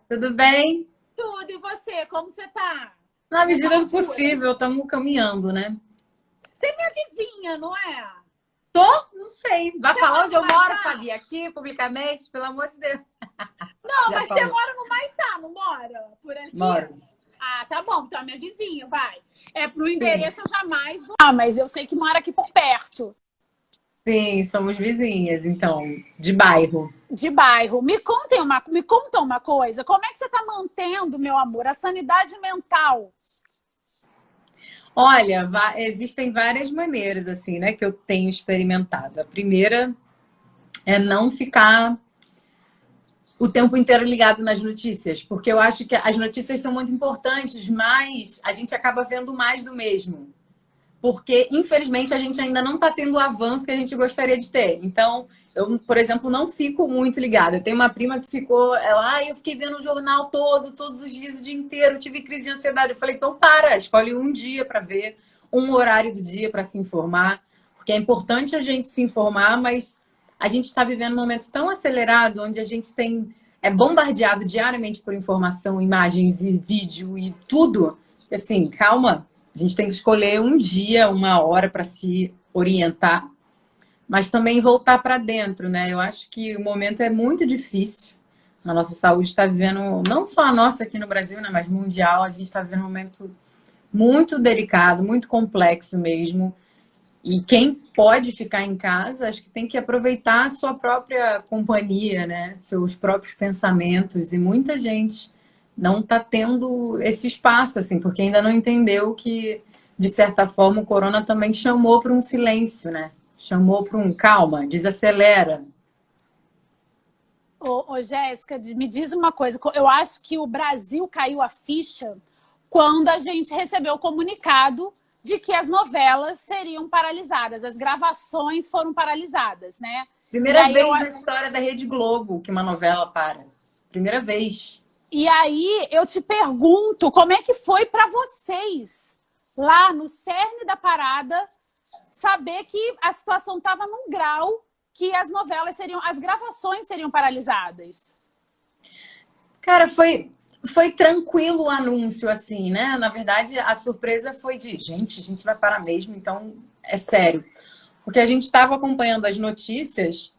Tudo bem? Tudo, e você? Como você tá? Na Nessa medida do loucura? possível, estamos caminhando, né? Você é minha vizinha, não é? Tô? Não sei. Vai Você falar mora onde no eu moro, Maitá? Fabi? Aqui, publicamente? Pelo amor de Deus. Não, Já mas você falou. mora no Maitá, não mora? Por aqui? Moro. Ah, tá bom, então é minha vizinha, vai. É pro Sim. endereço eu jamais vou. Ah, mas eu sei que mora aqui por perto, Sim, somos vizinhas, então, de bairro. de bairro. Me conta uma coisa. Como é que você tá mantendo, meu amor, a sanidade mental? Olha, existem várias maneiras, assim, né, que eu tenho experimentado. A primeira é não ficar o tempo inteiro ligado nas notícias, porque eu acho que as notícias são muito importantes, mas a gente acaba vendo mais do mesmo. Porque, infelizmente, a gente ainda não está tendo o avanço que a gente gostaria de ter. Então, eu, por exemplo, não fico muito ligada. Eu tenho uma prima que ficou, eu fiquei vendo o jornal todo, todos os dias, o dia inteiro, tive crise de ansiedade. Eu falei, então escolhe um dia para ver, um horário do dia para se informar, porque é importante a gente se informar, mas a gente está vivendo um momento tão acelerado, onde a gente é bombardeado diariamente por informação, imagens e vídeo e tudo. Assim, calma. A gente tem que escolher um dia, uma hora para se orientar, mas também voltar para dentro, né? Eu acho que o momento é muito difícil. A nossa saúde está vivendo, não só a nossa aqui no Brasil, né, mas mundial, a gente está vivendo um momento muito delicado, muito complexo mesmo. E quem pode ficar em casa, acho que tem que aproveitar a sua própria companhia, né? Seus próprios pensamentos. E muita gente não está tendo esse espaço, assim, porque ainda não entendeu que, de certa forma, o corona também chamou para um silêncio, né? Chamou para um calma, desacelera. Ô, Jéssica, me diz uma coisa. Eu acho que o Brasil caiu a ficha quando a gente recebeu o comunicado de que as novelas seriam paralisadas, as gravações foram paralisadas, né? E Primeira aí eu, vez na história da Rede Globo que uma novela para. Primeira vez. e aí eu te pergunto, como é que foi para vocês lá no cerne da parada saber que a situação estava num grau que as gravações seriam paralisadas? Cara, foi tranquilo o anúncio, assim, né? Na verdade, a surpresa foi de, gente, a gente vai parar mesmo, então é sério. Porque a gente estava acompanhando as notícias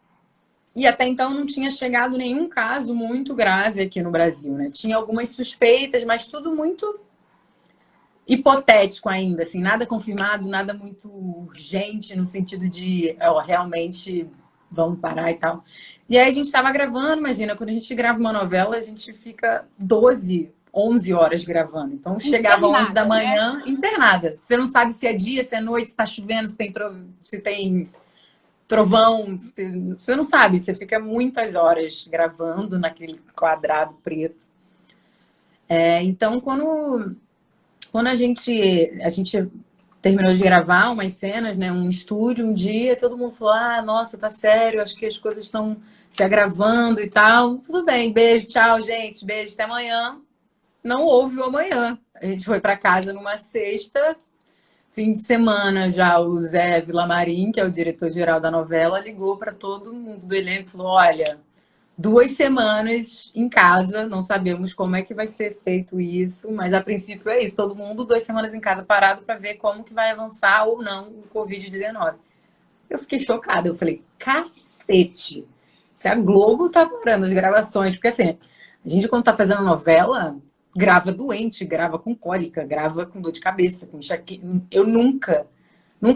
e até então não tinha chegado nenhum caso muito grave aqui no Brasil, né? Tinha algumas suspeitas, mas tudo muito hipotético ainda, assim, nada confirmado, nada muito urgente no sentido de, realmente vamos parar e tal. E aí a gente estava gravando, imagina, quando a gente grava uma novela, a gente fica 12, 11 horas gravando. Então chegava 11 da Internada, né? manhã, internada. Você não sabe se é dia, se é noite, se está chovendo, se tem trovão, você não sabe, você fica muitas horas gravando naquele quadrado preto. Então, quando a gente terminou de gravar umas cenas, né, um estúdio um dia, todo mundo falou: ah, nossa, tá sério, acho que as coisas estão se agravando e tal. Tudo bem, beijo, tchau, gente, beijo, até amanhã. Não houve o amanhã. A gente foi para casa numa sexta, fim de semana já o Zé Vilamarim, que é o diretor-geral da novela, ligou para todo mundo do elenco e falou: olha, 2 semanas em casa, não sabemos como é que vai ser feito isso, mas a princípio é isso, todo mundo 2 semanas em casa parado para ver como que vai avançar ou não o Covid-19. Eu fiquei chocada, eu falei, cacete, se a Globo tá parando as gravações, porque assim, a gente quando tá fazendo novela, grava doente, grava com cólica, grava com dor de cabeça, com enxaqueca. Eu nunca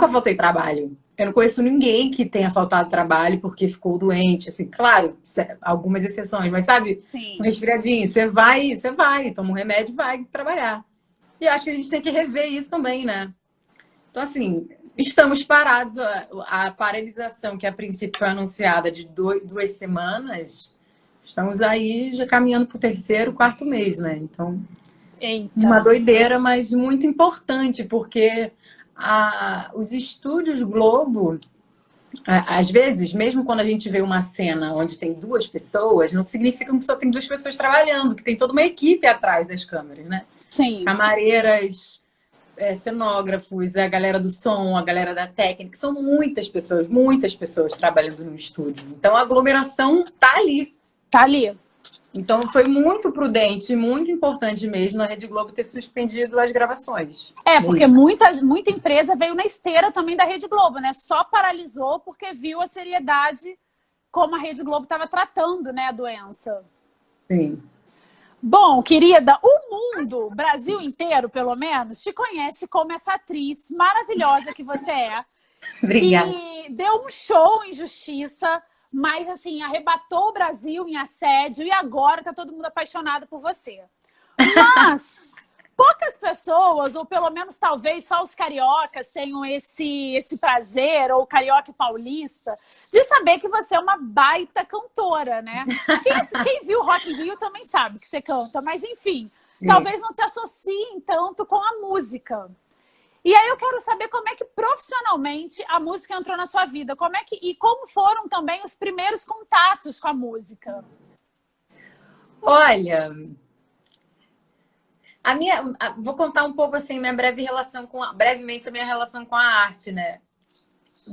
faltei trabalho. Eu não conheço ninguém que tenha faltado trabalho porque ficou doente. Assim, claro, algumas exceções, mas sabe, um Sim. resfriadinho, você vai, toma um remédio e vai trabalhar. E eu acho que a gente tem que rever isso também, né? Então, assim, estamos parados. A paralisação, que a princípio foi anunciada de 2 semanas, estamos aí já caminhando para o terceiro, quarto mês, né? Então, Eita. uma doideira, mas muito importante, porque os estúdios Globo, às vezes, mesmo quando a gente vê uma cena onde tem 2 pessoas, não significa que só tem 2 pessoas trabalhando, que tem toda uma equipe atrás das câmeras, né? Sim. Camareiras, cenógrafos, a galera do som, a galera da técnica, são muitas pessoas trabalhando no estúdio. Então a aglomeração tá ali. Tá ali. Então foi muito prudente, muito importante mesmo a Rede Globo ter suspendido as gravações. Porque Mesmo. muita empresa veio na esteira também da Rede Globo, né? Só paralisou porque viu a seriedade como a Rede Globo estava tratando, né, a doença. Sim. Bom, querida, o mundo, o Brasil inteiro, pelo menos, te conhece como essa atriz maravilhosa que você é. Obrigada. Que deu um show em Justiça, mas, assim, arrebatou o Brasil em assédio e agora tá todo mundo apaixonado por você. Mas poucas pessoas, ou pelo menos talvez só os cariocas tenham esse prazer, ou carioca e paulista, de saber que você é uma baita cantora, né? Quem viu Rock in Rio também sabe que você canta, mas enfim, talvez não te associem tanto com a música. E aí eu quero saber como é que profissionalmente a música entrou na sua vida, e como foram também os primeiros contatos com a música. Olha, vou contar um pouco assim minha brevemente a minha relação com a arte, né?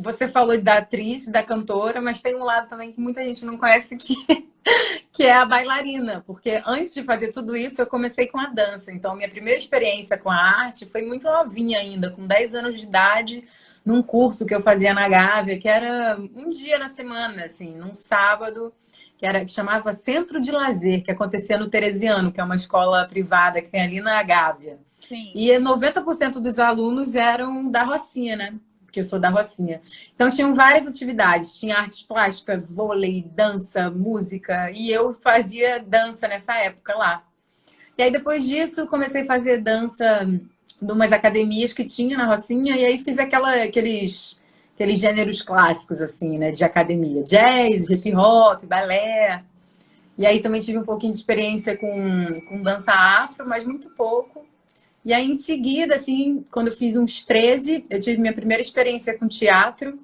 Você falou da atriz, da cantora, mas tem um lado também que muita gente não conhece que é a bailarina, porque antes de fazer tudo isso eu comecei com a dança. Então minha primeira experiência com a arte foi muito novinha ainda, com 10 anos de idade, num curso que eu fazia na Gávea, que era um dia na semana, assim, num sábado, que chamava Centro de Lazer, que acontecia no Teresiano, que é uma escola privada que tem ali na Gávea. Sim. E 90% dos alunos eram da Rocinha, né? Porque eu sou da Rocinha. Então tinham várias atividades, tinha artes plásticas, vôlei, dança, música, e eu fazia dança nessa época lá. E aí depois disso comecei a fazer dança em umas academias que tinha na Rocinha, e aí fiz aqueles gêneros clássicos, assim, né, de academia. Jazz, hip hop, balé. E aí também tive um pouquinho de experiência com dança afro, mas muito pouco. E aí, em seguida, assim, quando eu fiz uns 13, eu tive minha primeira experiência com teatro,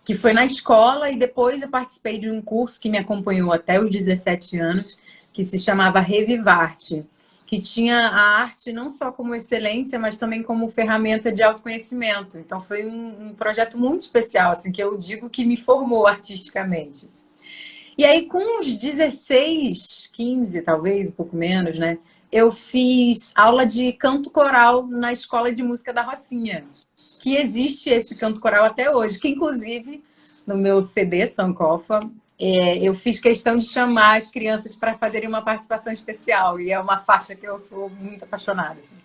que foi na escola, e depois eu participei de um curso que me acompanhou até os 17 anos, que se chamava Revivarte, que tinha a arte não só como excelência, mas também como ferramenta de autoconhecimento. Então foi um projeto muito especial, assim, que eu digo que me formou artisticamente. E aí, com uns 16, 15, talvez, um pouco menos, né? Eu fiz aula de canto coral na Escola de Música da Rocinha, que existe esse canto coral até hoje, que inclusive no meu CD, Sankofa, eu fiz questão de chamar as crianças para fazerem uma participação especial, e é uma faixa que eu sou muito apaixonada. Assim.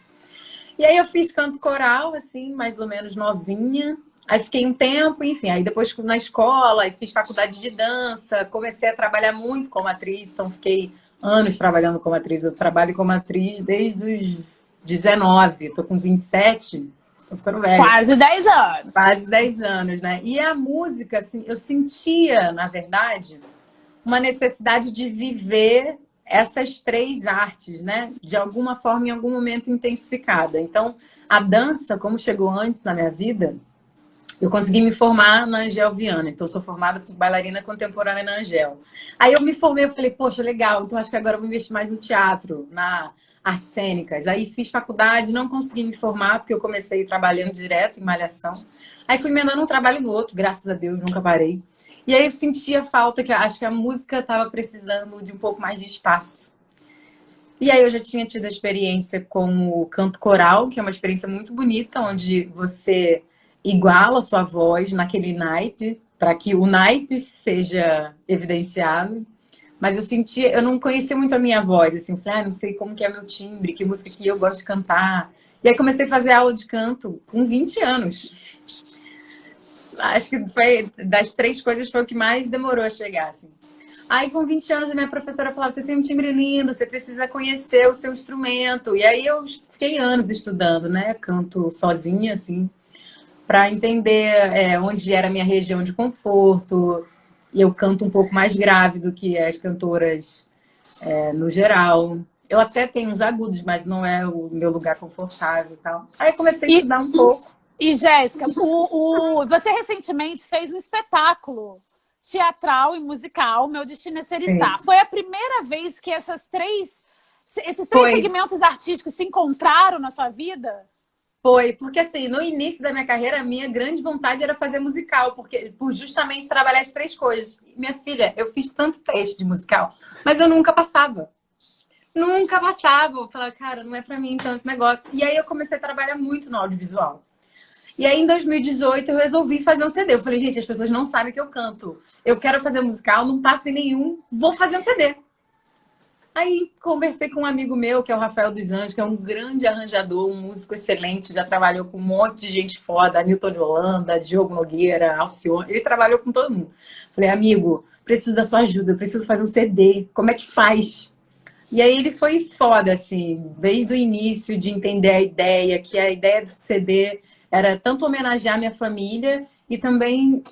E aí eu fiz canto coral, assim, mais ou menos novinha, aí fiquei um tempo, enfim, aí depois na escola, aí fiz faculdade de dança, comecei a trabalhar muito como atriz, então fiquei anos trabalhando como atriz. Eu trabalho como atriz desde os 19, tô com 27, tô ficando velha. Quase 10 anos. Quase 10 anos, né? E a música, assim, eu sentia, na verdade, uma necessidade de viver essas três artes, né? De alguma forma, em algum momento intensificada. Então, a dança, como chegou antes na minha vida, eu consegui me formar na Angel Viana. Então, eu sou formada por bailarina contemporânea na Angel. Aí eu me formei, eu falei, poxa, legal. Então, acho que agora eu vou investir mais no teatro, na artes cênicas. Aí fiz faculdade, não consegui me formar, porque eu comecei trabalhando direto em malhação. Aí fui emendando um trabalho no outro, graças a Deus, nunca parei. E aí eu sentia falta, que acho que a música estava precisando de um pouco mais de espaço. E aí eu já tinha tido a experiência com o canto coral, que é uma experiência muito bonita, onde você iguala a sua voz naquele naipe, para que o naipe seja evidenciado. Mas eu não conhecia muito a minha voz, assim, falei, não sei como que é meu timbre, que música que eu gosto de cantar. E aí comecei a fazer aula de canto com 20 anos. Acho que foi, das três coisas, foi o que mais demorou a chegar, assim. Aí, com 20 anos, a minha professora falava, você tem um timbre lindo, você precisa conhecer o seu instrumento. E aí eu fiquei anos estudando, né? Canto sozinha, assim, para entender onde era a minha região de conforto. E eu canto um pouco mais grave do que as cantoras no geral. Eu até tenho uns agudos, mas não é o meu lugar confortável e tal. Aí comecei a estudar um pouco. E, Jéssica, você recentemente fez um espetáculo teatral e musical, Meu Destino é Ser Estar. Foi a primeira vez que esses três segmentos artísticos se encontraram na sua vida? Foi, porque assim, no início da minha carreira, a minha grande vontade era fazer musical, porque por justamente trabalhar as três coisas. Minha filha, eu fiz tanto teste de musical, mas eu nunca passava. Nunca passava. Eu falava, cara, não é pra mim então esse negócio. E aí eu comecei a trabalhar muito no audiovisual. E aí em 2018 eu resolvi fazer um CD. Eu falei, gente, as pessoas não sabem que eu canto. Eu quero fazer musical, não passe nenhum, vou fazer um CD. Aí conversei com um amigo meu, que é o Rafael dos Anjos, que é um grande arranjador, um músico excelente, já trabalhou com um monte de gente foda, Newton de Holanda, Diogo Nogueira, Alcione, ele trabalhou com todo mundo. Falei, amigo, preciso da sua ajuda, eu preciso fazer um CD, como é que faz? E aí ele foi foda, assim, desde o início de entender a ideia, que a ideia do CD era tanto homenagear minha família e também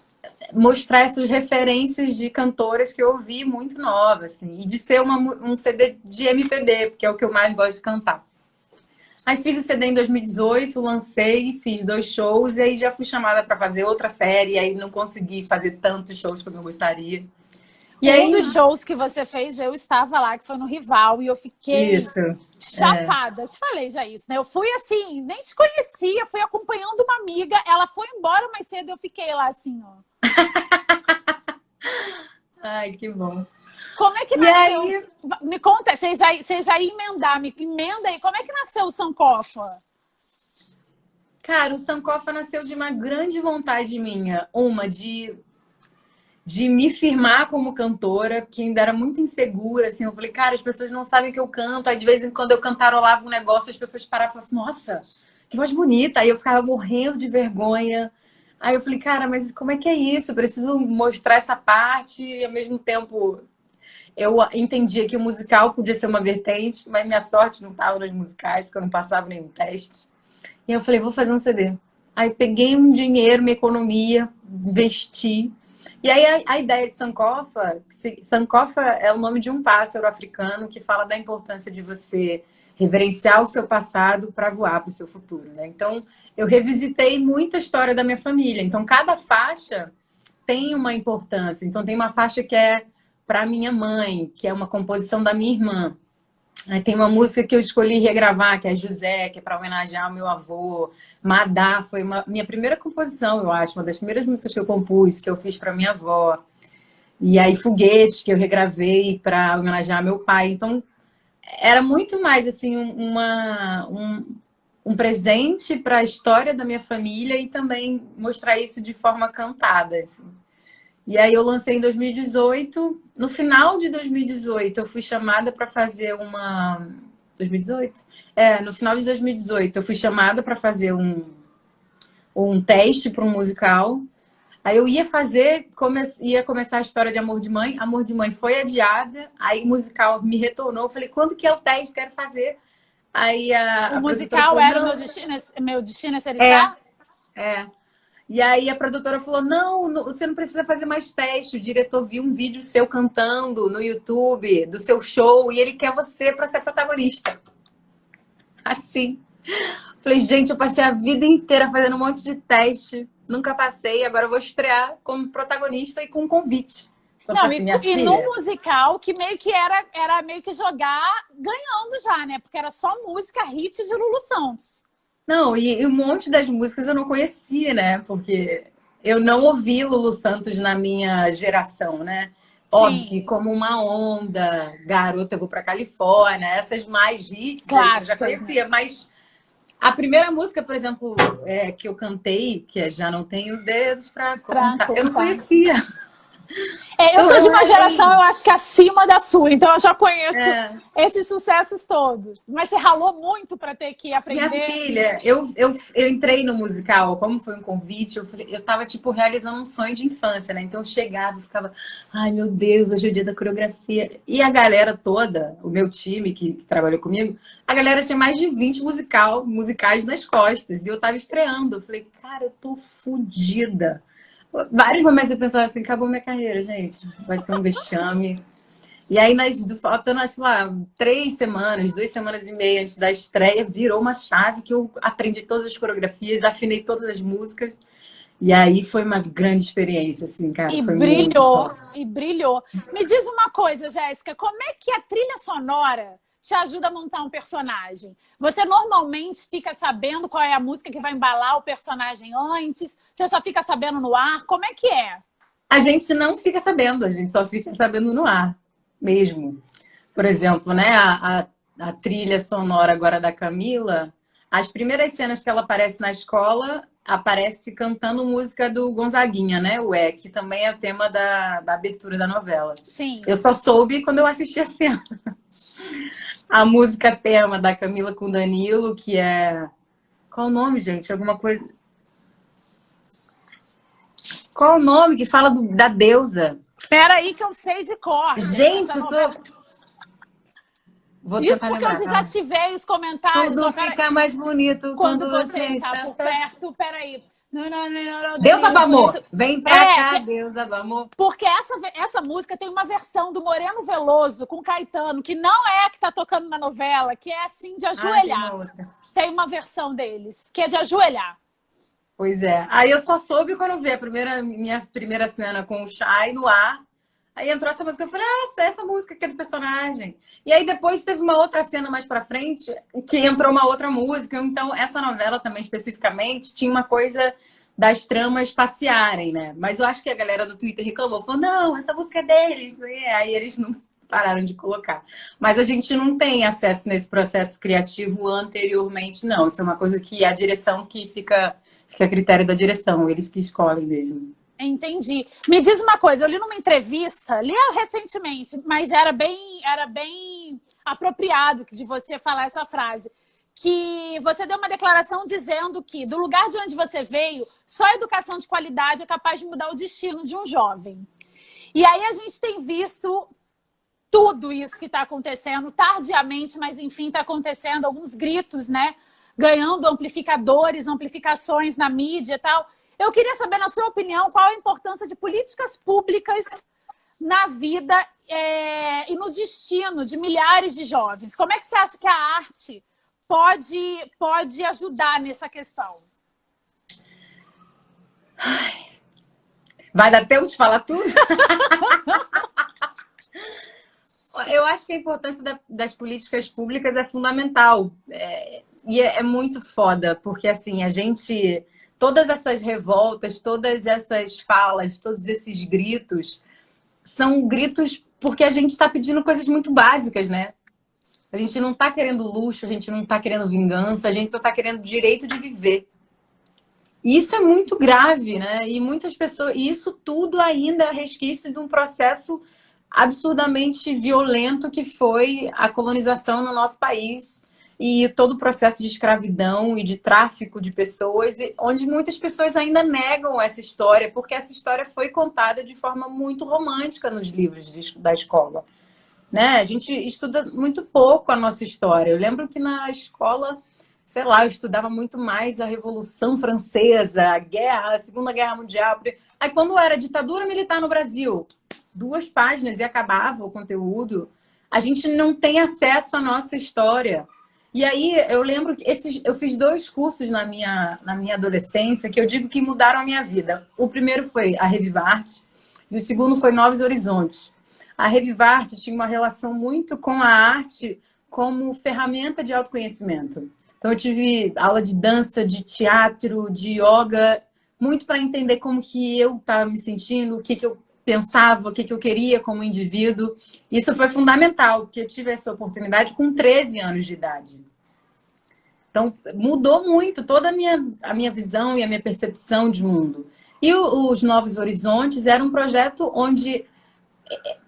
mostrar essas referências de cantoras que eu ouvi muito nova, assim, e de ser um CD de MPB, porque é o que eu mais gosto de cantar. Aí fiz o CD em 2018, lancei, fiz 2 shows, e aí já fui chamada para fazer outra série, e aí não consegui fazer tantos shows como eu gostaria. E aí, um dos shows que você fez, eu estava lá, que foi no Rival, e eu fiquei chapada. Eu te falei já isso, né? Eu fui assim, nem te conhecia, fui acompanhando uma amiga, ela foi embora mais cedo, eu fiquei lá assim, ó. Ai, que bom. Como é que nasceu? Aí... Me conta, você já ia emendar, me emenda aí, como é que nasceu o Sankofa? Cara, o Sankofa nasceu de uma grande vontade minha, uma de me firmar como cantora, que ainda era muito insegura, assim, eu falei, cara, as pessoas não sabem que eu canto, aí de vez em quando eu cantarolava um negócio, as pessoas paravam e falavam assim, nossa, que voz bonita, aí eu ficava morrendo de vergonha, aí eu falei, cara, mas como é que é isso? Eu preciso mostrar essa parte, e ao mesmo tempo eu entendia que o musical podia ser uma vertente, mas minha sorte não estava nos musicais, porque eu não passava nenhum teste, e eu falei, vou fazer um CD. Aí peguei um dinheiro, uma economia, investi. E aí a ideia de Sankofa, Sankofa é o nome de um pássaro africano que fala da importância de você reverenciar o seu passado para voar para o seu futuro, né? Então, eu revisitei muita história da minha família. Então, cada faixa tem uma importância. Então, tem uma faixa que é para minha mãe, que é uma composição da minha irmã. Aí tem uma música que eu escolhi regravar, que é José, que é para homenagear o meu avô. Madá foi minha primeira composição, eu acho, uma das primeiras músicas que eu compus, que eu fiz para minha avó. E aí Foguete, que eu regravei para homenagear meu pai. Então, era muito mais assim um presente para a história da minha família e também mostrar isso de forma cantada, assim. E aí eu lancei em 2018. No final de 2018, eu fui chamada para fazer uma... 2018? No final de 2018, eu fui chamada para fazer um teste para um musical. Aí eu ia fazer, ia começar a história de Amor de Mãe. Amor de Mãe foi adiada. Aí o musical me retornou. Eu falei, quando que é o teste? Quero fazer. Aí o musical falou, era Meu Destino é Ser Está? É. E aí a produtora falou, não, você não precisa fazer mais teste. O diretor viu um vídeo seu cantando no YouTube, do seu show, e ele quer você para ser protagonista. Assim. Falei, gente, eu passei a vida inteira fazendo um monte de teste. Nunca passei, agora eu vou estrear como protagonista e com um convite. Então, não, assim, e no musical, que meio que era meio que jogar ganhando já, né? Porque era só música hit de Lulu Santos. Não, e um monte das músicas eu não conhecia, né? Porque eu não ouvi Lulu Santos na minha geração, né? Óbvio que Como Uma Onda, Garota, Eu Vou Pra Califórnia, essas mais hits eu já conhecia, né? Mas a primeira música, por exemplo, que eu cantei, que é Já Não Tenho Dedos Pra Contar, eu não conhecia. Eu sou de uma geração, eu acho que acima da sua, então eu já conheço esses sucessos todos. Mas você ralou muito para ter que aprender? Minha filha, eu entrei no musical, como foi um convite, eu tava, tipo, realizando um sonho de infância, né? Então eu chegava e ficava, ai meu Deus, hoje é o dia da coreografia. E a galera toda, o meu time que trabalhou comigo, a galera tinha mais de 20 musicais nas costas. E eu tava estreando. Eu falei, cara, eu tô fodida. Vários momentos eu pensava assim, acabou minha carreira, gente. Vai ser um vexame. E aí, faltando, acho lá, 3 semanas, 2 semanas e meia antes da estreia, virou uma chave que eu aprendi todas as coreografias, afinei todas as músicas. E aí foi uma grande experiência, assim, cara. E foi brilhou, e brilhou. Me diz uma coisa, Jéssica, como é que a trilha sonora te ajuda a montar um personagem? Você normalmente fica sabendo qual é a música que vai embalar o personagem antes? Você só fica sabendo no ar? Como é que é? A gente não fica sabendo, a gente só fica sabendo no ar mesmo. Por exemplo, né, a trilha sonora agora da Camila, as primeiras cenas que ela aparece na escola, aparece cantando música do Gonzaguinha, né? O que também é o tema da abertura da novela. Sim. Eu só soube quando eu assisti a cena. A música tema da Camila com Danilo, que é... Qual o nome, gente? Alguma coisa... Qual o nome que fala da deusa? Espera aí que eu sei de cor. Gente, eu sou... Vou Isso tentar porque lembrar, eu desativei os comentários. Tudo fica mais bonito quando você está por perto. Peraí. Deusa do amor. Vem pra cá, Deusa do amor. Porque essa música tem uma versão do Moreno Veloso com Caetano, que não é a que tá tocando na novela, que é assim de ajoelhar. Tem uma versão deles, que é de ajoelhar. Pois é. Aí eu só soube quando vi minha primeira cena com o Chay no ar. Aí entrou essa música, eu falei, essa música que é do personagem. E aí depois teve uma outra cena mais pra frente, que entrou uma outra música. Então essa novela também, especificamente, tinha uma coisa das tramas passearem, né? Mas eu acho que a galera do Twitter reclamou, falou, não, essa música é deles. Aí eles não pararam de colocar. Mas a gente não tem acesso nesse processo criativo anteriormente, não. Isso é uma coisa que a direção que fica a critério da direção, eles que escolhem mesmo. Entendi. Me diz uma coisa, eu li numa entrevista, li recentemente, mas era bem apropriado de você falar essa frase, que você deu uma declaração dizendo que do lugar de onde você veio, só a educação de qualidade é capaz de mudar o destino de um jovem. E aí a gente tem visto tudo isso que está acontecendo, tardiamente, mas enfim, está acontecendo, alguns gritos, né? Ganhando amplificadores, amplificações na mídia e tal. Eu queria saber, na sua opinião, qual a importância de políticas públicas na vida e no destino de milhares de jovens. Como é que você acha que a arte pode ajudar nessa questão? Vai dar tempo de falar tudo? Eu acho que a importância das políticas públicas é fundamental. E é muito foda, porque assim, a gente... Todas essas revoltas, todas essas falas, todos esses gritos, são gritos porque a gente está pedindo coisas muito básicas, né? A gente não está querendo luxo, a gente não está querendo vingança, a gente só está querendo direito de viver. E isso é muito grave, né? E muitas pessoas... E isso tudo ainda é resquício de um processo absurdamente violento que foi a colonização no nosso país e todo o processo de escravidão e de tráfico de pessoas, onde muitas pessoas ainda negam essa história, porque essa história foi contada de forma muito romântica nos livros da escola. Né? A gente estuda muito pouco a nossa história. Eu lembro que na escola, sei lá, eu estudava muito mais a Revolução Francesa, a guerra, a Segunda Guerra Mundial. Aí quando era ditadura militar no Brasil, 2 páginas e acabava o conteúdo. A gente não tem acesso à nossa história. E aí eu lembro que eu fiz 2 cursos na minha adolescência que eu digo que mudaram a minha vida. O primeiro foi a Revivarte e o segundo foi Novos Horizontes. A Revivarte tinha uma relação muito com a arte como ferramenta de autoconhecimento. Então eu tive aula de dança, de teatro, de yoga, muito para entender como que eu estava me sentindo, o que eu pensava, o que eu queria como indivíduo. Isso foi fundamental, porque eu tive essa oportunidade com 13 anos de idade. Então, mudou muito toda a minha visão e a minha percepção de mundo. E os Novos Horizontes era um projeto onde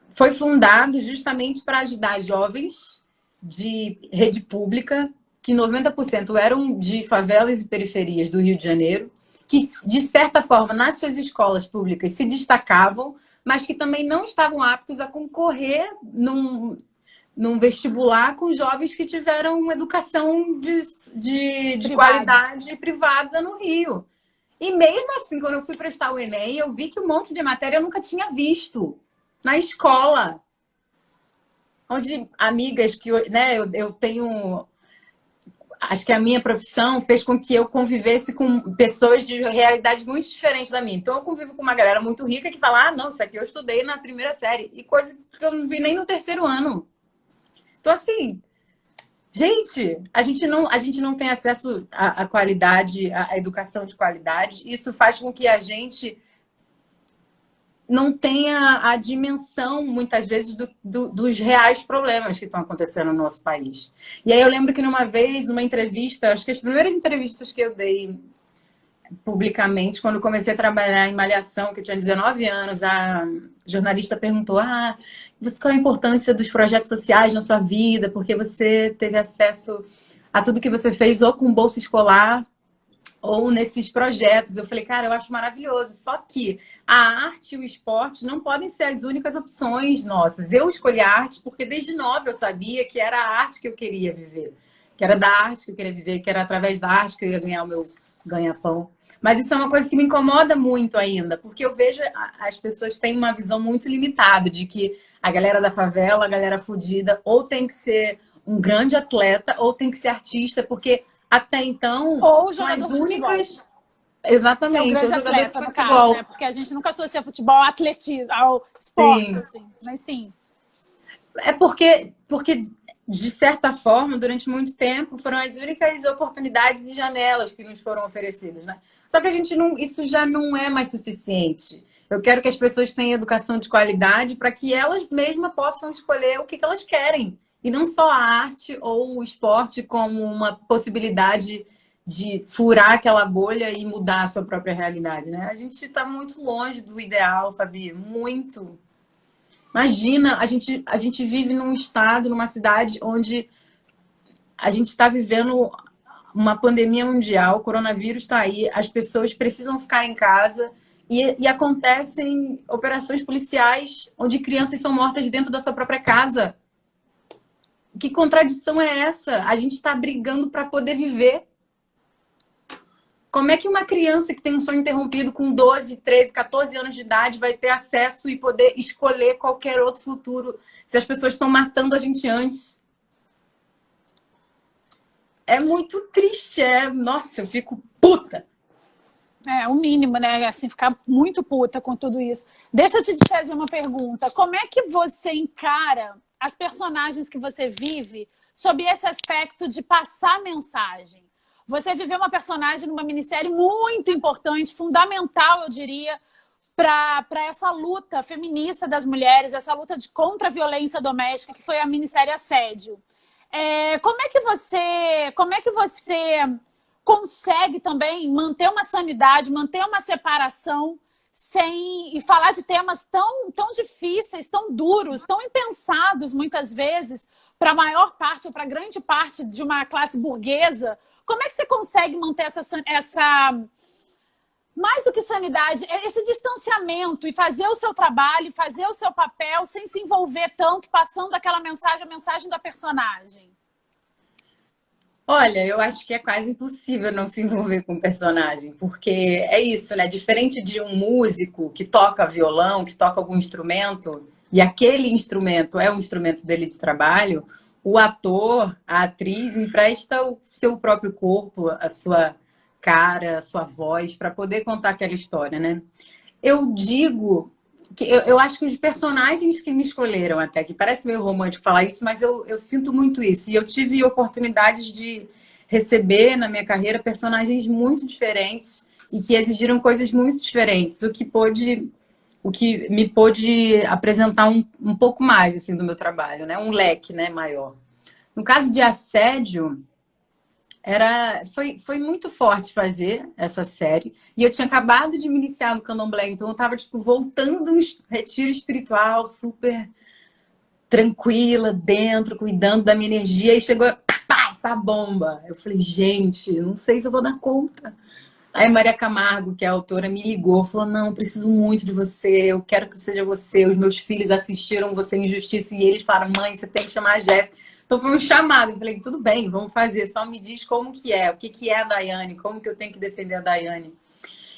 foi fundado justamente para ajudar jovens de rede pública, que 90% eram de favelas e periferias do Rio de Janeiro, que, de certa forma, nas suas escolas públicas se destacavam, mas que também não estavam aptos a concorrer num vestibular com jovens que tiveram uma educação de qualidade privada no Rio. E mesmo assim, quando eu fui prestar o Enem, eu vi que um monte de matéria eu nunca tinha visto na escola. Onde amigas que, né, eu tenho... Acho que a minha profissão fez com que eu convivesse com pessoas de realidades muito diferentes da minha. Então, eu convivo com uma galera muito rica que fala, não, isso aqui eu estudei na primeira série. E coisa que eu não vi nem no 3º ano. Então, assim, Gente, a gente não tem acesso à qualidade, à educação de qualidade. Isso faz com que a gente não tenha a dimensão, muitas vezes, dos reais problemas que estão acontecendo no nosso país. E aí eu lembro que numa vez, numa entrevista, acho que as primeiras entrevistas que eu dei publicamente, quando comecei a trabalhar em Malhação, que eu tinha 19 anos, a jornalista perguntou: qual é a importância dos projetos sociais na sua vida? Porque você teve acesso a tudo que você fez ou com bolsa escolar ou nesses projetos. Eu falei, cara, eu acho maravilhoso. Só que a arte e o esporte não podem ser as únicas opções nossas. Eu escolhi a arte porque desde nova eu sabia que era a arte que eu queria viver. Que era da arte que eu queria viver, que era através da arte que eu ia ganhar o meu ganha-pão. Mas isso é uma coisa que me incomoda muito ainda, porque eu vejo as pessoas têm uma visão muito limitada de que a galera da favela, a galera fodida, ou tem que ser um grande atleta, ou tem que ser artista, porque até então Ou são as jogador de únicas. futebol, que é o Exatamente, grande o jogador atleta, de no futebol. caso, né? Porque a gente nunca associa futebol ao atletismo, ao esporte, Sim. assim. Mas sim. É porque, de certa forma, durante muito tempo, foram as únicas oportunidades e janelas que nos foram oferecidas, né? Só que a gente não, isso já não é mais suficiente. Eu quero que as pessoas tenham educação de qualidade para que elas mesmas possam escolher o que elas querem. E não só a arte ou o esporte como uma possibilidade de furar aquela bolha e mudar a sua própria realidade, né? A gente está muito longe do ideal, Fabi, muito. Imagina, a gente vive num estado, numa cidade onde a gente está vivendo uma pandemia mundial, o coronavírus está aí, as pessoas precisam ficar em casa e acontecem operações policiais onde crianças são mortas dentro da sua própria casa. Que contradição é essa? A gente está brigando para poder viver. Como é que uma criança que tem um sonho interrompido com 12, 13, 14 anos de idade vai ter acesso e poder escolher qualquer outro futuro se as pessoas estão matando a gente antes? É muito triste, Nossa, eu fico puta. É o mínimo, né? Assim, ficar muito puta com tudo isso. Deixa eu te fazer uma pergunta. Como é que você encara as personagens que você vive sob esse aspecto de passar mensagem? Você viveu uma personagem numa minissérie muito importante, fundamental, eu diria, para essa luta feminista das mulheres, essa luta contra a violência doméstica, que foi a minissérie Assédio. Como é que você consegue também manter uma sanidade, manter uma separação e falar de temas tão difíceis, tão duros, tão impensados muitas vezes para a maior parte ou para grande parte de uma classe burguesa? Como é que você consegue manter essa mais do que sanidade, esse distanciamento e fazer o seu trabalho, fazer o seu papel sem se envolver tanto, passando aquela mensagem, a mensagem da personagem? Olha, eu acho que é quase impossível não se envolver com o personagem, porque é isso, né? Diferente de um músico que toca violão, que toca algum instrumento, e aquele instrumento é um instrumento dele de trabalho, o ator, a atriz, empresta o seu próprio corpo, a sua cara, a sua voz, para poder contar aquela história, né? Eu digo que eu acho que os personagens que me escolheram até, que parece meio romântico falar isso, mas eu sinto muito isso. E eu tive oportunidades de receber na minha carreira personagens muito diferentes e que exigiram coisas muito diferentes, o que me pôde apresentar um pouco mais assim do meu trabalho, né? Um leque, né, maior. No caso de Assédio, foi muito forte fazer essa série. E eu tinha acabado de me iniciar no candomblé, então eu tava, tipo, voltando de um retiro espiritual super tranquila, dentro, cuidando da minha energia, e chegou essa bomba. Eu falei, gente, não sei se eu vou dar conta. Aí Maria Camargo, que é a autora, me ligou, falou, não, preciso muito de você, eu quero que seja você, os meus filhos assistiram você em Justiça, e eles falaram, mãe, você tem que chamar a Jéssica. Então foi um chamado, eu falei, tudo bem, vamos fazer, só me diz como que é, o que é a Daiane, como que eu tenho que defender a Daiane.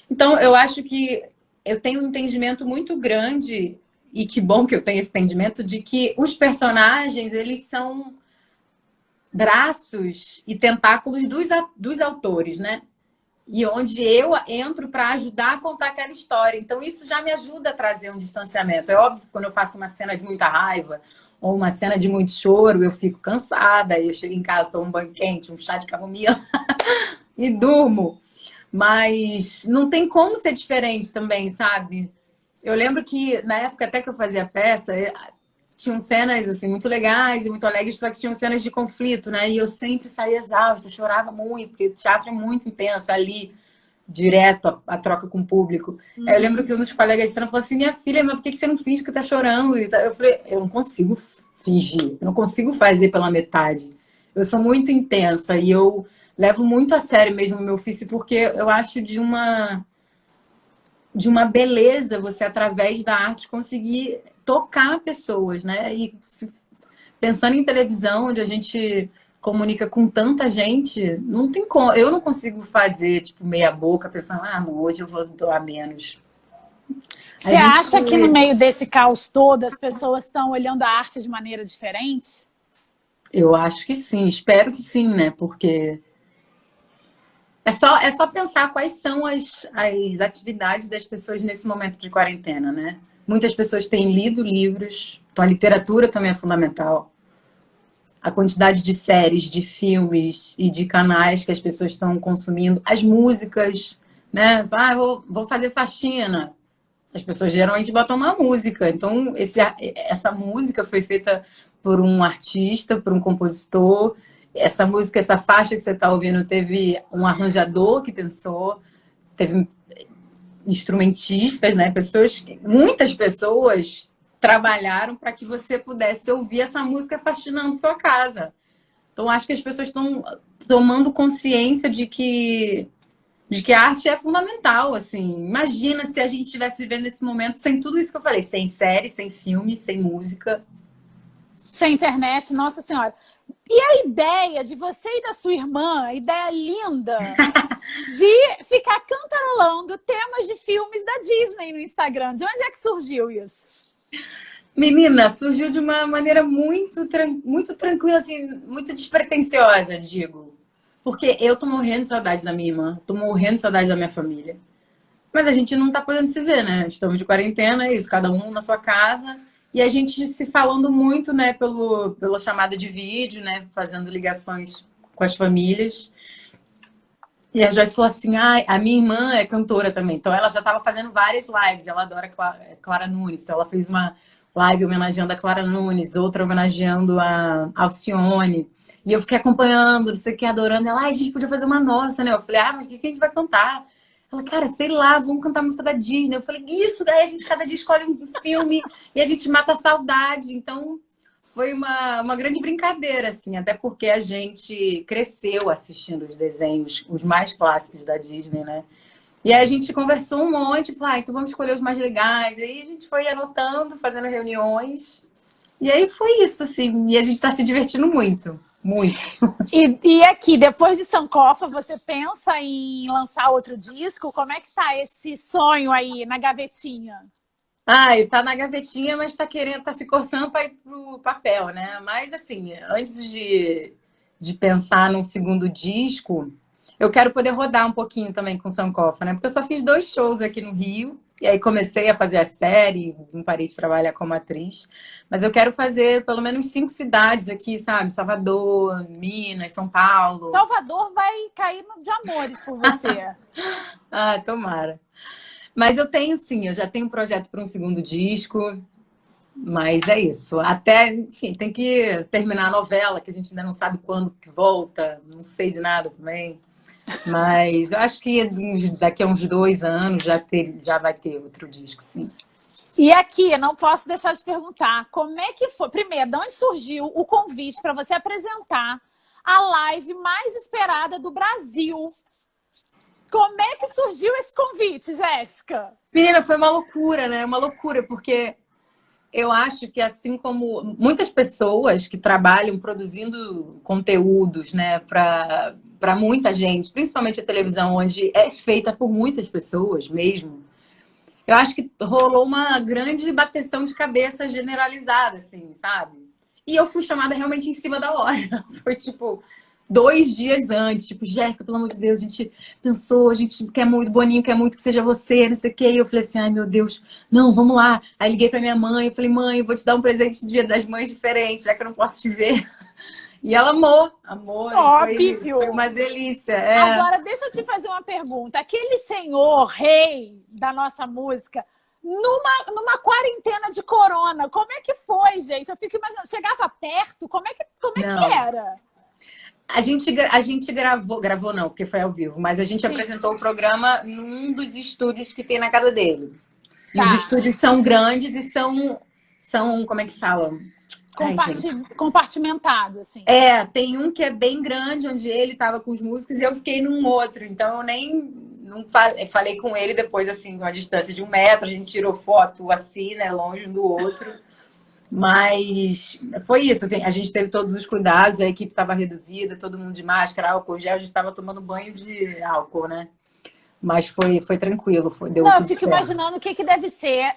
Então eu acho que eu tenho um entendimento muito grande, e que bom que eu tenho esse entendimento, de que os personagens, eles são braços e tentáculos dos autores, né? E onde eu entro para ajudar a contar aquela história. Então, isso já me ajuda a trazer um distanciamento. É óbvio que quando eu faço uma cena de muita raiva, ou uma cena de muito choro, eu fico cansada, aí eu chego em casa, tomo um banho quente, um chá de camomila e durmo. Mas não tem como ser diferente também, sabe? Eu lembro que na época até que eu fazia peça, tinham cenas assim muito legais e muito alegres, só que tinham cenas de conflito, né? E eu sempre saía exausta, chorava muito, porque o teatro é muito intenso ali, direto a troca com o público. Aí eu lembro que um dos colegas de cena falou assim: minha filha, mas por que você não finge que tá chorando? E eu falei: eu não consigo fingir, eu não consigo fazer pela metade. Eu sou muito intensa e eu levo muito a sério mesmo o meu ofício, porque eu acho de uma beleza você, através da arte, conseguir tocar pessoas, né? E pensando em televisão, onde a gente comunica com tanta gente, não tem como. Eu não consigo fazer, tipo, meia boca, pensando, não, hoje eu vou doar menos. Você acha que no meio desse caos todo as pessoas estão olhando a arte de maneira diferente? Eu acho que sim, espero que sim, né? Porque é só pensar quais são as atividades das pessoas nesse momento de quarentena, né? Muitas pessoas têm lido livros, então a literatura também é fundamental. A quantidade de séries, de filmes e de canais que as pessoas estão consumindo. As músicas, né? Vou fazer faxina. As pessoas geralmente botam uma música. Então, essa música foi feita por um artista, por um compositor. Essa música, essa faixa que você está ouvindo, teve um arranjador que pensou, teve instrumentistas, né? Muitas pessoas trabalharam para que você pudesse ouvir essa música faxinando sua casa. Então, acho que as pessoas estão tomando consciência de que a arte é fundamental, assim. Imagina se a gente estivesse vivendo nesse momento sem tudo isso que eu falei, sem série, sem filme, sem música. Sem internet, nossa senhora. E a ideia de você e da sua irmã, ideia linda, de ficar cantarolando temas de filmes da Disney no Instagram. De onde é que surgiu isso? Menina, surgiu de uma maneira muito tranquila, assim, muito despretensiosa, digo. Porque eu tô morrendo de saudade da minha irmã, tô morrendo de saudade da minha família. Mas a gente não tá podendo se ver, né? Estamos de quarentena, é isso, cada um na sua casa. E a gente se falando muito, né, pela chamada de vídeo, né, fazendo ligações com as famílias. E a Joyce falou assim, a minha irmã é cantora também, então ela já estava fazendo várias lives, ela adora Clara Nunes, então ela fez uma live homenageando a Clara Nunes, outra homenageando a Alcione, e eu fiquei acompanhando, não sei o que, adorando, ela, a gente podia fazer uma nossa, né? Eu falei, mas o que a gente vai cantar? Ela, cara, sei lá, vamos cantar a música da Disney. Eu falei, isso, daí a gente cada dia escolhe um filme e a gente mata a saudade, então foi uma grande brincadeira, assim, até porque a gente cresceu assistindo os desenhos, os mais clássicos da Disney, né? E aí a gente conversou um monte, falou, então vamos escolher os mais legais. E aí a gente foi anotando, fazendo reuniões. E aí foi isso, assim, e a gente tá se divertindo muito, muito. E aqui, depois de Sankofa, você pensa em lançar outro disco? Como é que tá esse sonho aí na gavetinha? Tá na gavetinha, mas tá se coçando para ir pro papel, né? Mas assim, antes de pensar num segundo disco, eu quero poder rodar um pouquinho também com Sankofa, né? Porque eu só fiz 2 shows aqui no Rio, e aí comecei a fazer a série, não parei de trabalhar como atriz. Mas eu quero fazer pelo menos 5 cidades aqui, sabe? Salvador, Minas, São Paulo. Salvador vai cair de amores por você. Tomara. Mas eu tenho sim, eu já tenho um projeto para um segundo disco, mas é isso. Até, enfim, tem que terminar a novela, que a gente ainda não sabe quando que volta, não sei de nada também. Mas eu acho que daqui a uns 2 anos já vai ter outro disco, sim. E aqui, não posso deixar de perguntar, como é que foi? Primeiro, de onde surgiu o convite para você apresentar a live mais esperada do Brasil? Como é que surgiu esse convite, Jéssica? Menina, foi uma loucura, né? Uma loucura, porque eu acho que assim como muitas pessoas que trabalham produzindo conteúdos, né, para muita gente, principalmente a televisão, onde é feita por muitas pessoas mesmo, eu acho que rolou uma grande bateção de cabeça generalizada, assim, sabe? E eu fui chamada realmente em cima da hora. Foi tipo, 2 dias antes, tipo, Jéssica, pelo amor de Deus, a gente pensou, a gente quer muito, Boninho quer muito que seja você, não sei o quê. E eu falei assim, ai meu Deus, não, vamos lá. Aí liguei pra minha mãe, eu falei, mãe, eu vou te dar um presente de Dia das Mães diferente, já que eu não posso te ver. E ela amou, Óbvio! foi uma delícia. É. Agora, deixa eu te fazer uma pergunta. Aquele senhor rei da nossa música, numa quarentena de corona, como é que foi, gente? Eu fico imaginando, chegava perto, como é que era? A gente gravou não, porque foi ao vivo, mas a gente apresentou o programa num dos estúdios que tem na casa dele. E os estúdios são grandes e são como é que falam? Compartimentado, assim. É, tem um que é bem grande, onde ele estava com os músicos, e eu fiquei num outro. Então, eu nem não falei com ele depois, assim, com a distância de 1 metro. A gente tirou foto assim, né, longe um do outro. Mas foi isso, assim, a gente teve todos os cuidados, a equipe estava reduzida, todo mundo de máscara, álcool gel, a gente estava tomando banho de álcool, né? Mas foi tranquilo, deu eu tudo fico certo. imaginando o que deve ser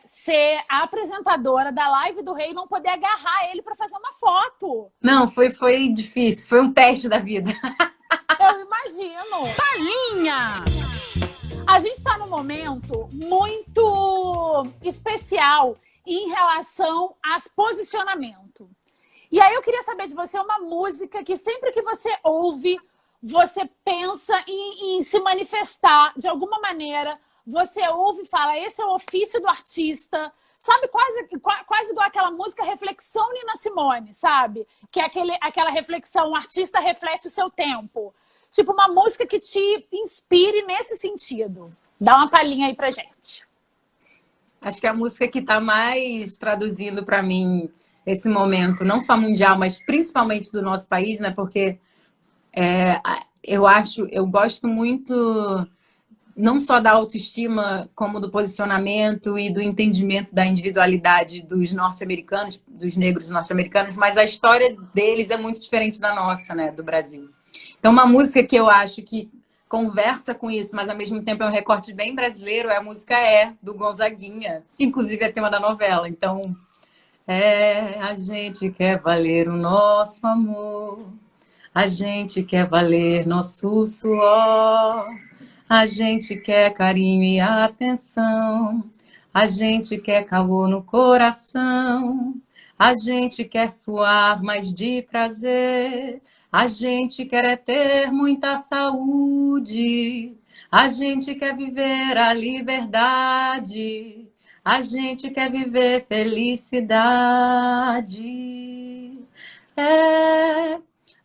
a apresentadora da live do rei e não poder agarrar ele para fazer uma foto. Não, foi difícil, foi um teste da vida. Eu imagino. Palhinha! A gente está num momento muito especial em relação a posicionamento. E aí eu queria saber de você uma música que sempre que você ouve, você pensa em se manifestar de alguma maneira. Você ouve e fala, esse é o ofício do artista. Sabe, quase igual aquela música Reflexão Nina Simone, sabe? Que é aquela reflexão, o artista reflete o seu tempo. Tipo, uma música que te inspire nesse sentido. Dá uma palhinha aí pra gente. Acho que é a música que está mais traduzindo para mim esse momento, não só mundial, mas principalmente do nosso país, né? Porque eu gosto muito não só da autoestima, como do posicionamento e do entendimento da individualidade dos norte-americanos, dos negros norte-americanos, mas a história deles é muito diferente da nossa, né? Do Brasil. Então, uma música que eu acho que conversa com isso, mas ao mesmo tempo é um recorte bem brasileiro, é a música do Gonzaguinha, que inclusive é tema da novela. Então, a gente quer valer o nosso amor, a gente quer valer nosso suor, a gente quer carinho e atenção, a gente quer calor no coração, a gente quer suar mais de prazer, a gente quer ter muita saúde, a gente quer viver a liberdade, a gente quer viver felicidade.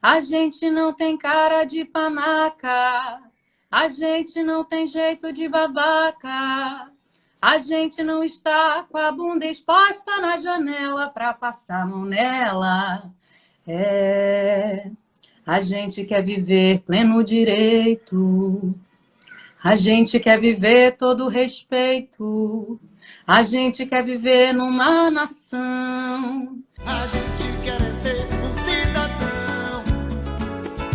A gente não tem cara de panaca, a gente não tem jeito de babaca, a gente não está com a bunda exposta na janela pra passar a mão nela. A gente quer viver pleno direito, a gente quer viver todo respeito, a gente quer viver numa nação. A gente quer ser um cidadão,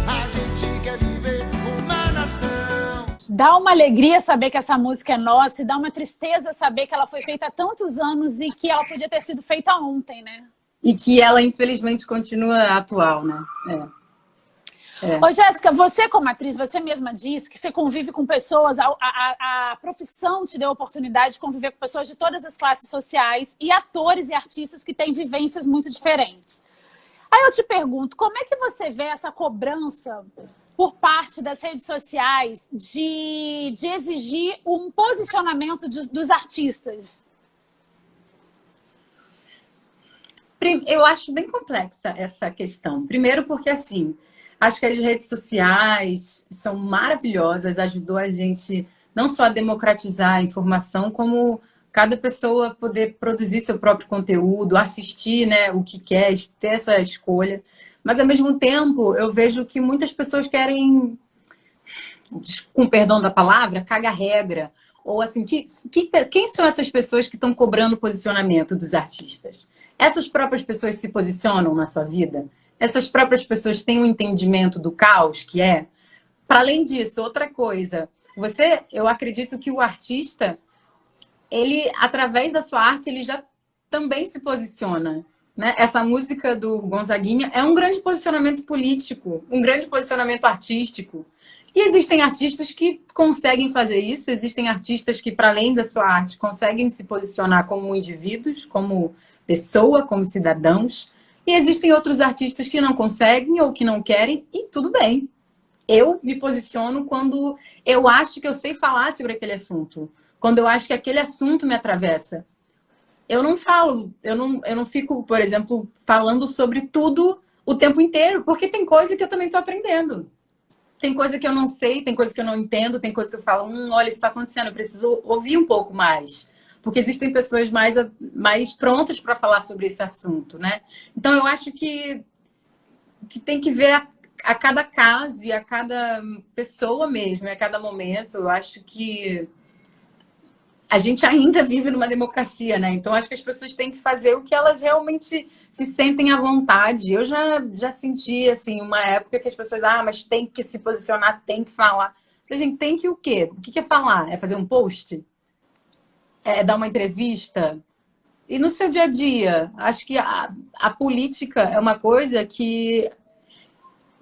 a gente quer viver uma nação. Dá uma alegria saber que essa música é nossa e dá uma tristeza saber que ela foi feita há tantos anos e que ela podia ter sido feita ontem, né? E que ela, infelizmente, continua atual, né? Ô, Jéssica, você como atriz, você mesma disse que você convive com pessoas, a profissão te deu a oportunidade de conviver com pessoas de todas as classes sociais e atores e artistas que têm vivências muito diferentes. Aí eu te pergunto, como é que você vê essa cobrança por parte das redes sociais de exigir um posicionamento dos artistas? Eu acho bem complexa essa questão. Primeiro porque, assim, acho que as redes sociais são maravilhosas, ajudou a gente não só a democratizar a informação, como cada pessoa poder produzir seu próprio conteúdo, assistir, né, o que quer, ter essa escolha. Mas, ao mesmo tempo, eu vejo que muitas pessoas querem, com perdão da palavra, caga-regra. Ou assim, quem são essas pessoas que estão cobrando o posicionamento dos artistas? Essas próprias pessoas se posicionam na sua vida? Essas próprias pessoas têm um entendimento do caos que é? Para além disso, outra coisa, eu acredito que o artista, ele, através da sua arte, ele já também se posiciona. né? Essa música do Gonzaguinha é um grande posicionamento político, um grande posicionamento artístico. E existem artistas que conseguem fazer isso, existem artistas que, para além da sua arte, conseguem se posicionar como indivíduos, como pessoa, como cidadãos. E existem outros artistas que não conseguem ou que não querem, e tudo bem. Eu me posiciono quando eu acho que eu sei falar sobre aquele assunto, quando eu acho que aquele assunto me atravessa. Eu não falo, eu não fico, por exemplo, falando sobre tudo o tempo inteiro, porque tem coisa que eu também estou aprendendo. Tem coisa que eu não sei, tem coisa que eu não entendo, tem coisa que eu falo, olha, isso está acontecendo, eu preciso ouvir um pouco mais. Porque existem pessoas mais prontas para falar sobre esse assunto, né? Então, eu acho que tem que ver a cada caso e a cada pessoa mesmo, e a cada momento. Eu acho que a gente ainda vive numa democracia, né? Então, acho que as pessoas têm que fazer o que elas realmente se sentem à vontade. Eu já senti, assim, uma época que as pessoas, mas tem que se posicionar, tem que falar. Eu falei, gente, tem que o quê? O que é falar? É fazer um post? É dar uma entrevista? E no seu dia a dia? Acho que a política é uma coisa que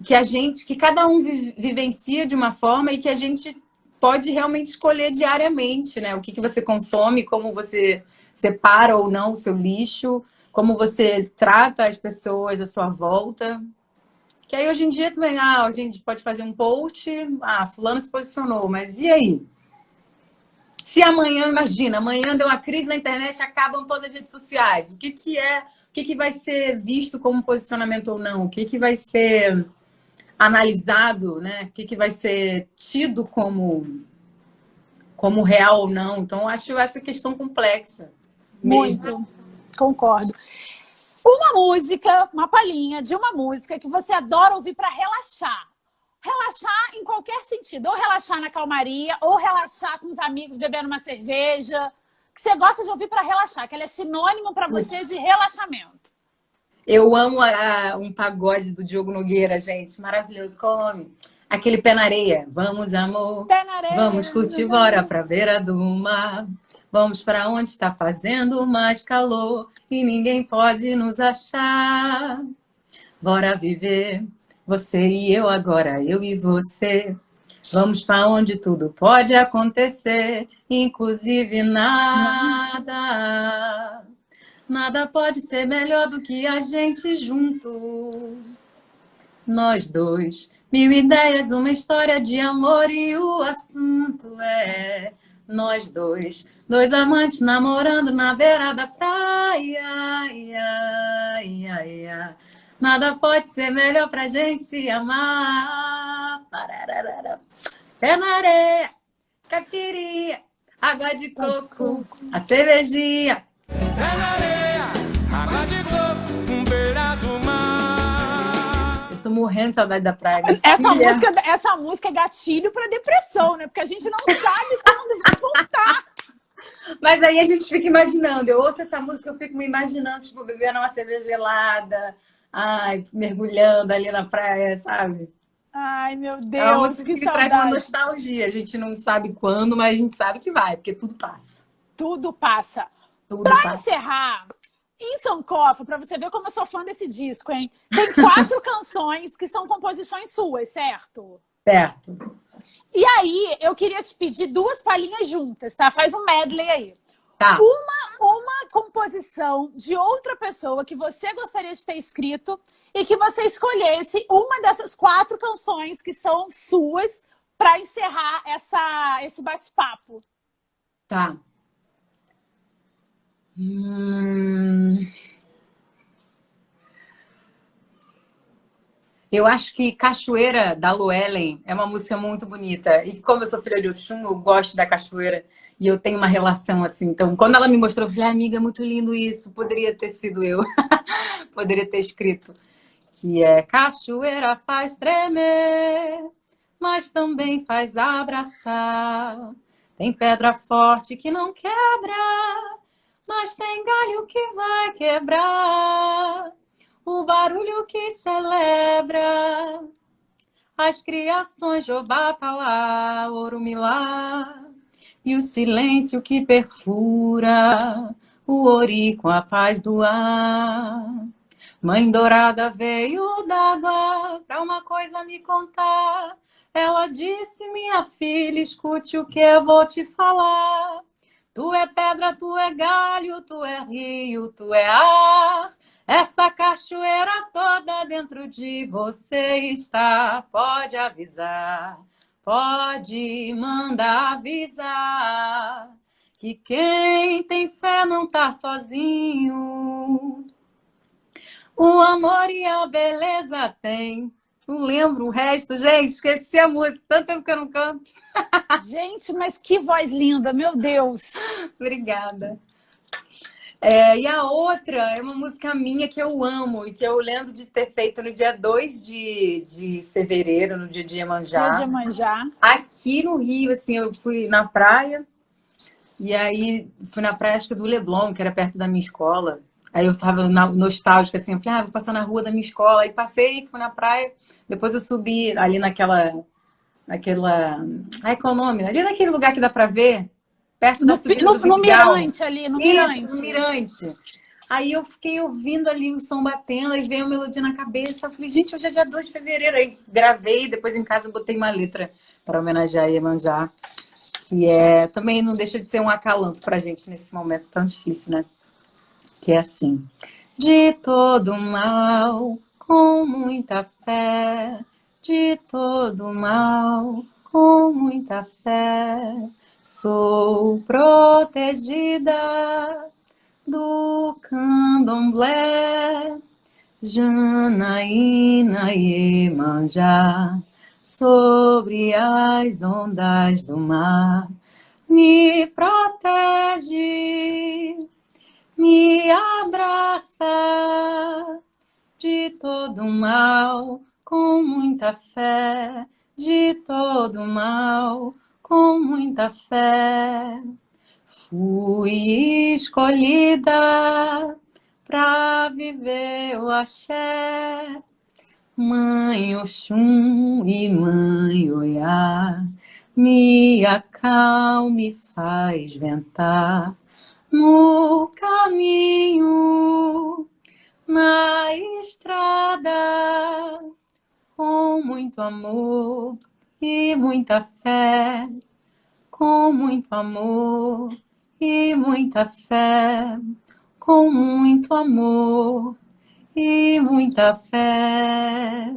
que cada um vivencia de uma forma e que a gente pode realmente escolher diariamente, né? O que você consome, como você separa ou não o seu lixo, como você trata as pessoas à sua volta. Que aí hoje em dia também, a gente pode fazer um post, fulano se posicionou, mas e aí? Se amanhã, imagina, amanhã deu uma crise na internet, acabam todas as redes sociais. O que vai ser visto como posicionamento ou não? O que vai ser analisado, né? O que vai ser tido como real ou não. Então, eu acho essa questão complexa. Muito, concordo. Uma música, uma palhinha de uma música que você adora ouvir para relaxar. Relaxar em qualquer sentido. Ou relaxar na calmaria, ou relaxar com os amigos bebendo uma cerveja. Que você gosta de ouvir para relaxar, que ela é sinônimo para você de relaxamento. Eu amo um pagode do Diogo Nogueira, gente. Maravilhoso. Qual o nome? Aquele Pé na Areia. Vamos, amor. Pé na areia. Vamos curtir, bora pra beira do mar. Vamos pra onde está fazendo mais calor e ninguém pode nos achar. Bora viver, você e eu agora, eu e você. Vamos pra onde tudo pode acontecer, inclusive nada. Nada pode ser melhor do que a gente junto. Nós dois, 1000 ideias, uma história de amor e o assunto é nós dois. Dois amantes namorando na beira da praia. Ia, ia, ia. Nada pode ser melhor pra gente se amar. Pararara. Pé na areia, caipirinha, água de coco, a cervejinha. Pé na areia, água de coco, beira do mar. Eu tô morrendo de saudade da praia. Essa música é gatilho para depressão, né? Porque a gente não sabe quando vai voltar. Mas aí a gente fica imaginando. Eu ouço essa música, eu fico me imaginando, tipo, bebendo uma cerveja gelada, mergulhando ali na praia, sabe? Ai, meu Deus, é uma música que que saudade. traz uma nostalgia. A gente não sabe quando, mas a gente sabe que vai, porque tudo passa. Tudo passa. Tudo Pra passa. encerrar, em Sankofa, pra você ver como eu sou fã desse disco, hein? Tem 4 canções que são composições suas, certo? Certo. E aí, eu queria te pedir 2 palhinhas juntas, tá? Faz um medley aí. Tá. Uma composição de outra pessoa que você gostaria de ter escrito e que você escolhesse uma dessas 4 canções que são suas para encerrar esse bate-papo. Tá. Eu acho que Cachoeira, da Luellen, é uma música muito bonita. E como eu sou filha de Oxum, eu gosto da cachoeira. E eu tenho uma relação assim. Então, quando ela me mostrou, eu falei, amiga, é muito lindo isso. Poderia ter sido eu. Poderia ter escrito. Que é cachoeira faz tremer, mas também faz abraçar. Tem pedra forte que não quebra, mas tem galho que vai quebrar. O barulho que celebra as criações de Obatalá, Orumilá. E o silêncio que perfura o Ori com a paz do ar. Mãe dourada veio d'água pra uma coisa me contar. Ela disse, minha filha, escute o que eu vou te falar. Tu é pedra, tu é galho, tu é rio, tu é ar. Essa cachoeira toda dentro de você está. Pode avisar, pode mandar avisar, que quem tem fé não tá sozinho. O amor e a beleza tem. Não lembro o resto, gente. Esqueci a música. Tanto tempo que eu não canto. Gente, mas que voz linda, meu Deus. Obrigada. E a outra é uma música minha que eu amo e que eu lembro de ter feito no dia 2 de fevereiro, no dia de Iemanjá. Dia de Iemanjá. Aqui no Rio, assim, eu fui na praia. E aí, fui na praia, acho que do Leblon, que era perto da minha escola. Aí eu tava nostálgica, assim, eu falei, vou passar na rua da minha escola. Aí passei, fui na praia. Depois eu subi ali naquela... Ai, qual é o nome? Ali naquele lugar que dá pra ver. Perto da subida do No Vidigal. Mirante ali, no Isso, Mirante. no Mirante. Aí eu fiquei ouvindo ali o som batendo, aí veio a melodia na cabeça. Eu falei, gente, hoje é dia 2 de fevereiro. Aí gravei, depois em casa botei uma letra para homenagear Iemanjá. Que também não deixa de ser um acalanto pra gente nesse momento tão difícil, né? Que é assim. De todo mal, com muita fé. De todo mal, com muita fé. Sou protegida do candomblé. Janaína Iemanjá, sobre as ondas do mar, me protege, me abraça de todo mal, com muita fé, de todo mal, com muita fé. Fui escolhida pra viver o axé. Mãe Oxum e Mãe Oiá, me acalme, faz ventar no caminho, na estrada, com muito amor e muita fé, com muito amor e muita fé, com muito amor e muita fé.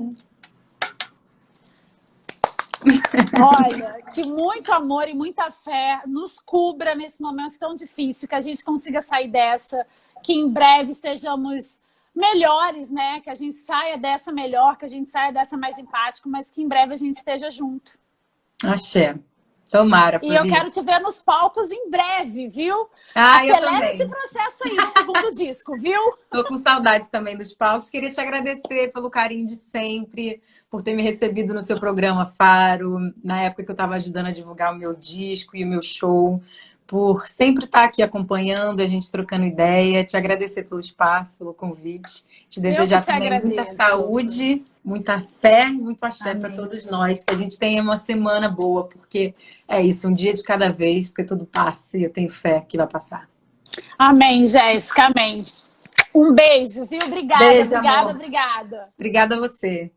Olha, que muito amor e muita fé nos cubra nesse momento tão difícil, que a gente consiga sair dessa, que em breve estejamos melhores, né? Que a gente saia dessa melhor, que a gente saia dessa mais empático, mas que em breve a gente esteja junto. Axé. Tomara, E eu quero te ver nos palcos em breve, viu? Acelera esse processo aí, segundo disco, viu? Tô com saudade também dos palcos. Queria te agradecer pelo carinho de sempre, por ter me recebido no seu programa Faro, na época que eu estava ajudando a divulgar o meu disco e o meu show, por sempre estar aqui acompanhando, a gente trocando ideia. Te agradecer pelo espaço, pelo convite. Te desejar também muita saúde, muita fé e muito axé para todos nós. Que a gente tenha uma semana boa, porque é isso, um dia de cada vez, porque tudo passa e eu tenho fé que vai passar. Amém, Jéssica, amém. Um beijo, viu? Obrigada, beijo, obrigada, amor. obrigada. Obrigada a você.